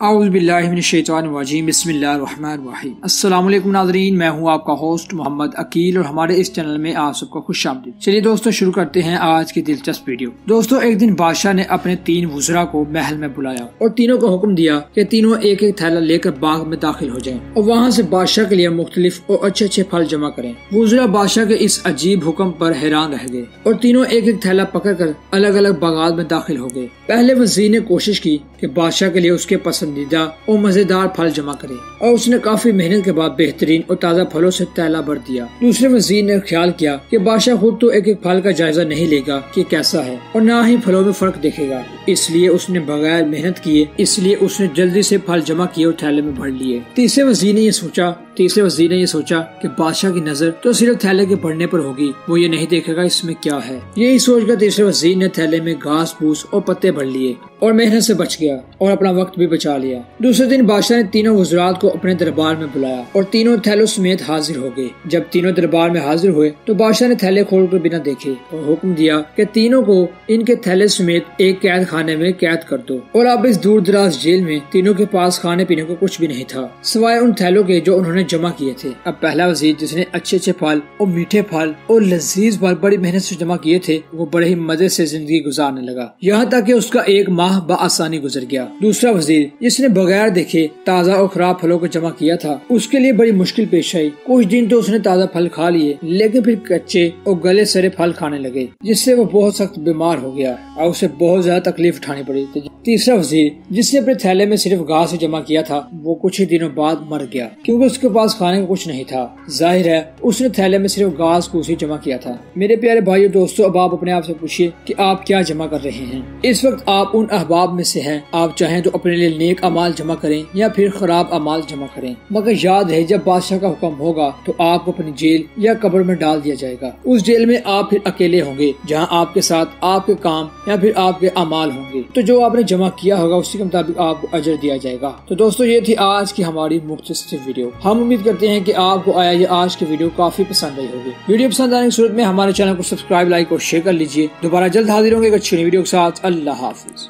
औज़ुबिल्लाहिमिनश्शैतानिर्रजीम बिस्मिल्लाहिर्रहमानिर्रहीम। अस्सलाम वालेकुम नाज़रीन, मैं हूँ आपका होस्ट मोहम्मद अकील और हमारे इस चैनल में आप सबको खुशामदीद। चलिए दोस्तों शुरू करते हैं आज की दिलचस्प वीडियो। दोस्तों एक दिन बादशाह ने अपने 3 वज़रा को महल में बुलाया और तीनों को हुक्म दिया कि तीनों एक एक थैला लेकर बाग में दाखिल हो जाएं और वहाँ से बादशाह के लिए मुख्तलिफ और अच्छे अच्छे फल जमा करें। वज़रा बादशाह के इस अजीब हुक्म पर हैरान रह गए और तीनों एक एक थैला पकड़ कर अलग अलग बागात में दाखिल हो गए। पहले वज़ीर ने कोशिश की कि बादशाह के लिए उसके पसंदीदा और मजेदार फल जमा करे और उसने काफी मेहनत के बाद बेहतरीन और ताज़ा फलों से थैला भर दिया। दूसरे वज़ीर ने ख्याल किया कि बादशाह खुद तो एक एक फल का जायजा नहीं लेगा कि कैसा है और न ही फलों में फर्क देखेगा, इसलिए उसने बगैर मेहनत किए जल्दी से फल जमा किए और थैले में भर लिए। तीसरे वज़ीर ने ये सोचा कि बादशाह की नजर तो सिर्फ थैले के भरने पर होगी, वो ये नहीं देखेगा इसमें क्या है। यही सोचकर तीसरे वज़ीर ने थैले में घास फूस और पत्ते भर लिए और मेहनत से बच गया और अपना वक्त भी बचा लिया। दूसरे दिन बादशाह ने तीनों वज़रात को अपने दरबार में बुलाया और तीनों थैलों समेत हाजिर हो गए। जब तीनों दरबार में हाजिर हुए तो बादशाह ने थैले खोलकर बिना देखे और हुक्म दिया कि तीनों को इनके थैले समेत एक कैद खाने में कैद कर दो। और अब इस दूर दराज जेल में तीनों के पास खाने पीने को कुछ भी नहीं था सिवाय उन थैलों के जो उन्होंने जमा किए थे। अब पहला वज़ीर जिसने अच्छे अच्छे फल और मीठे फल और लजीज फल बड़ी मेहनत से जमा किए थे, वो बड़े ही मजे से जिंदगी गुजारने लगा, यहाँ तक कि उसका 1 माह बआसानी गुजर गया। दूसरा वज़ीर जिसने बगैर देखे ताज़ा और खराब फलों को जमा किया था, उसके लिए बड़ी मुश्किल पेश आई। कुछ दिन तो उसने ताज़ा फल खा लिए, लेकिन फिर कच्चे और गले सड़े फल खाने लगे, जिससे वो बहुत सख्त बीमार हो गया और उसे बहुत ज्यादा तकलीफ उठानी पड़ी। तीसरा वज़ीर जिसने अपने थैले में सिर्फ घास जमा किया था, वो कुछ ही दिनों बाद मर गया क्योंकि उसके पास खाने को कुछ नहीं था। जाहिर है उसने थैले में सिर्फ घास फूस ही जमा किया था। मेरे प्यारे भाइयों दोस्तों, अब आप अपने आप से पूछिए कि आप क्या जमा कर रहे हैं। इस वक्त आप उन अहबाब में से हैं। आप चाहें तो अपने लिए नेक अमाल जमा करें या फिर खराब अमाल जमा करें, मगर याद रहे जब बादशाह का हुक्म होगा तो आपको अपनी जेल या कब्र में डाल दिया जाएगा। उस जेल में आप फिर अकेले होंगे, जहाँ आपके साथ आपके काम या फिर आपके अमाल होंगे। तो जो आपने जमा किया होगा उसी के मुताबिक आपको अजर दिया जाएगा। तो दोस्तों ये थी आज की हमारी मुख्तसर वीडियो। हम उम्मीद करते हैं कि आपको ये आज की वीडियो काफी पसंद आई होगी। वीडियो पसंद आने की सूरत में हमारे चैनल को सब्सक्राइब, लाइक और शेयर कर लीजिए। दोबारा जल्द हाजिर होंगे एक अच्छी वीडियो के साथ। अल्लाह हाफिज।